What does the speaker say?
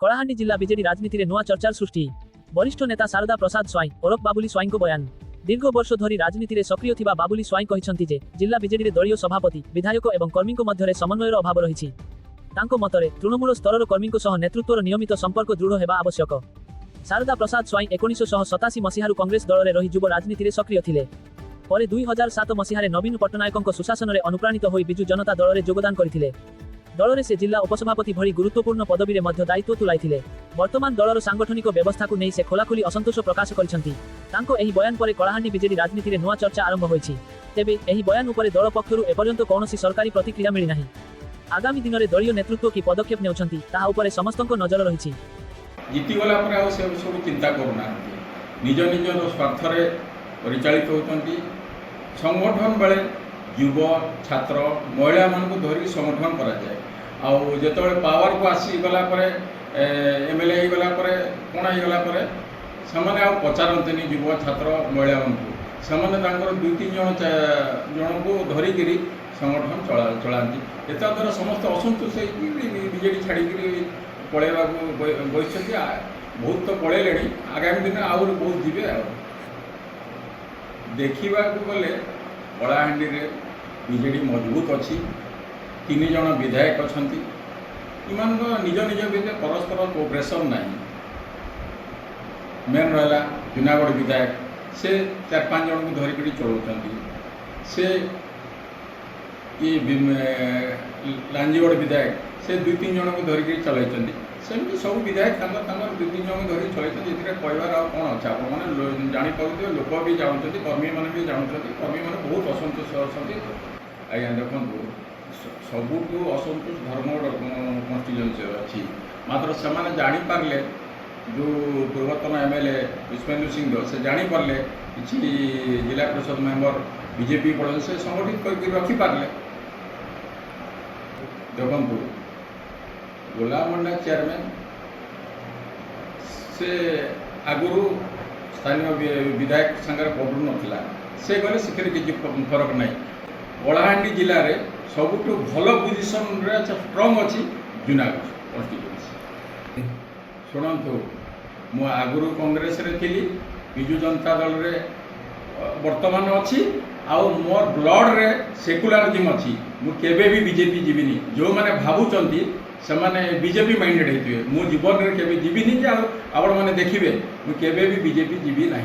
କଳାହାଣ୍ଡି ଜିଲ୍ଲା ବିଜେଡି ରାଜନୀତିରେ ନୂଆ ଚର୍ଚ୍ଚାର ସୃଷ୍ଟି। ବରିଷ୍ଠ ନେତା ଶାରଦା ପ୍ରସାଦ ସ୍ୱାଇଁ ଓରଫ ବାବୁଲି ସ୍ୱାଇଁଙ୍କ ବୟାନ। ଦୀର୍ଘ ବର୍ଷ ଧରି ରାଜନୀତିରେ ସକ୍ରିୟ ଥିବା ବାବୁଲି ସ୍ୱାଇଁ କହିଛନ୍ତି ଯେ ଜିଲ୍ଲା ବିଜେଡିରେ ଦଳୀୟ ସଭାପତି, ବିଧାୟକ ଏବଂ କର୍ମୀଙ୍କ ମଧ୍ୟରେ ସମନ୍ୱୟର ଅଭାବ ରହିଛି। ତାଙ୍କ ମତରେ ତୃଣମୂଳ ସ୍ତରର କର୍ମୀଙ୍କ ସହ ନେତୃତ୍ୱର ନିୟମିତ ସମ୍ପର୍କ ଦୃଢ଼ ହେବା ଆବଶ୍ୟକ। ଶାରଦା ପ୍ରସାଦ ସ୍ୱାଇଁ 1987 ମସିହାରୁ କଂଗ୍ରେସ ଦଳରେ ରହି ଯୁବ ରାଜନୀତିରେ ସକ୍ରିୟ ଥିଲେ। ପରେ 2007 ମସିହାରେ ନବୀନ ପଟ୍ଟନାୟକଙ୍କ ସୁଶାସନରେ ଅନୁପ୍ରାଣିତ ହୋଇ ବିଜୁ ଜନତା ଦଳରେ ଯୋଗଦାନ କରିଥିଲେ। ଦଳରେ ସେ ଜିଲ୍ଲା ଉପସଭାପତି ଭଳି ଗୁରୁତ୍ୱପୂର୍ଣ୍ଣ ପଦବୀରେ ମଧ୍ୟ ଦାୟିତ୍ୱ ତୁଲାଇଥିଲେ। ବର୍ତ୍ତମାନ ଦଳର ସାଂଗଠନିକ ବ୍ୟବସ୍ଥାକୁ ନେଇ ସେ ଖୋଲାଖୋଲି ଅସନ୍ତୋଷ ପ୍ରକାଶ କରିଛନ୍ତି। ତାଙ୍କ ଏହି ବୟାନ ପରେ କଳାହାଣ୍ଡି ବିଜେଡି ରାଜନୀତିରେ ନୂଆ ଚର୍ଚ୍ଚା ଆରମ୍ଭ ହୋଇଛି। ତେବେ ଏହି ବୟାନ ଉପରେ ଦଳ ପକ୍ଷରୁ ଏପର୍ଯ୍ୟନ୍ତ କୌଣସି ସରକାରୀ ପ୍ରତିକ୍ରିୟା ମିଳିନାହିଁ। ଆଗାମୀ ଦିନରେ ଦଳୀୟ ନେତୃତ୍ୱ କି ପଦକ୍ଷେପ ନେଉଛନ୍ତି ତାହା ଉପରେ ସମସ୍ତଙ୍କ ନଜର ରହିଛି। ଜିତିଗଲା ପରେ ଆଉ ସେ ସବୁ ଚିନ୍ତା କରୁନାହାନ୍ତି, ନିଜ ନିଜର ସ୍ୱାର୍ଥରେ ପରିଚାଳିତ ହେଉଛନ୍ତି। ସଂଗଠନ ବେଳେ ଯୁବ, ଛାତ୍ର, ମହିଳାମାନଙ୍କୁ ଧରିକି ସଂଗଠନ କରାଯାଏ। ଆଉ ଯେତେବେଳେ ପାୱାରକୁ ଆସିଗଲା ପରେ MLA ହେଇଗଲା ପରେ କ'ଣ ହେଇଗଲା ପରେ ସେମାନେ ଆଉ ପଚାରନ୍ତିନି ଯୁବ, ଛାତ୍ର, ମହିଳାମାନଙ୍କୁ। ସେମାନେ ତାଙ୍କର 2-3 ଜଣଙ୍କୁ ଧରିକିରି ସଂଗଠନ ଚଳାନ୍ତି। ଏତଦ୍ୱାରା ସମସ୍ତେ ଅସନ୍ତୋଷ ହେଇକି ବିଜେଡ଼ି ଛାଡ଼ିକିରି ପଳେଇବାକୁ ବସିଛନ୍ତି। ବହୁତ ତ ପଳେଇଲେଣି, ଆଗାମୀ ଦିନେ ଆହୁରି ବହୁତ ଯିବେ। ଆଉ ଦେଖିବାକୁ ଗଲେ କଳାହାଣ୍ଡିରେ ବିଜେଡ଼ି ମଜବୁତ ଅଛି। 3 ଜଣ ବିଧାୟକ ଅଛନ୍ତି। ଏମାନଙ୍କ ନିଜ ନିଜ ଭିତରେ ପରସ୍ପର କୋଅପରେସନ୍ ନାହିଁ। ମେନ୍ ରହିଲା ଜୁନାଗଡ଼ ବିଧାୟକ, ସେ 4-5 ଜଣଙ୍କୁ ଧରିକରି ଚଳାଉଛନ୍ତି। ସେ ଲାଞ୍ଜିଗଡ଼ ବିଧାୟକ, ସେ 2-3 ଜଣଙ୍କୁ ଧରିକରି ଚଳାଇଛନ୍ତି। ସେମିତି ସବୁ ବିଧାୟକ ତାଙ୍କର 2-3 ଜଣଙ୍କୁ ଧରି ଚଳାଇଛନ୍ତି। ଏଥିରେ କହିବାର ଆଉ କ'ଣ ଅଛି? ଆପଣମାନେ ଜାଣିପାରୁଥିବେ, ଲୋକ ବି ଜାଣୁଛନ୍ତି, କର୍ମୀମାନେ ବି ଜାଣୁଛନ୍ତି। କର୍ମୀମାନେ ବହୁତ ଅସନ୍ତୋଷ ଅଛନ୍ତି। ଆଜ୍ଞା ଦେଖନ୍ତୁ, ସବୁଠୁ ଅସନ୍ତୋଷ ଧର୍ମଗଡ଼ କନଷ୍ଟିଚୁଏନ୍ସିରେ ଅଛି। ମାତ୍ର ସେମାନେ ଜାଣିପାରିଲେ, ଯେଉଁ ପୂର୍ବତନ MLA ବିଶ୍ୱେନ୍ଦୁ ସିଂହ ସେ ଜାଣିପାରିଲେ, କିଛି ଜିଲ୍ଲା ପରିଷଦ ମେମ୍ବର ବିଜେପି ପଳେଇଲେ, ସେ ସଂଗଠିତ କରିକି ରଖିପାରିଲେ। ଦେଖନ୍ତୁ, ଗୋଲାମଣ୍ଡା ଚେୟାରମ୍ୟାନ୍ ସେ ଆଗରୁ ସ୍ଥାନୀୟ ବିଧାୟକ ସାଙ୍ଗରେ ପଡ଼ୁ ନଥିଲା, ସେ ଗଲେ ସେଥିରେ କିଛି ଫରକ ନାହିଁ। କଳାହାଣ୍ଡି ଜିଲ୍ଲାରେ ସବୁଠୁ ଭଲ ପୋଜିସନରେ ଷ୍ଟ୍ରଙ୍ଗ ଅଛି ଜୁନାଗଡ଼ କନଷ୍ଟିଚୁଏନ୍ସି। ଶୁଣନ୍ତୁ, ମୁଁ ଆଗରୁ କଂଗ୍ରେସରେ ଥିଲି, ବିଜୁ ଜନତା ଦଳରେ ବର୍ତ୍ତମାନ ଅଛି। ଆଉ ମୋର ବ୍ଲଡ଼ରେ ସେକୁଲାରିଜିମ୍ ଅଛି। ମୁଁ କେବେ ବି ବିଜେପି ଯିବିନି। ଯେଉଁମାନେ ଭାବୁଛନ୍ତି ସେମାନେ ବିଜେପି ମାଇଣ୍ଡେଡ୍ ହେଇଥିବେ। ମୁଁ ଜୀବନରେ କେବେ ଯିବିନି ଯେ ଆପଣମାନେ ଦେଖିବେ ମୁଁ କେବେ ବି ବିଜେପି ଯିବି ନାହିଁ।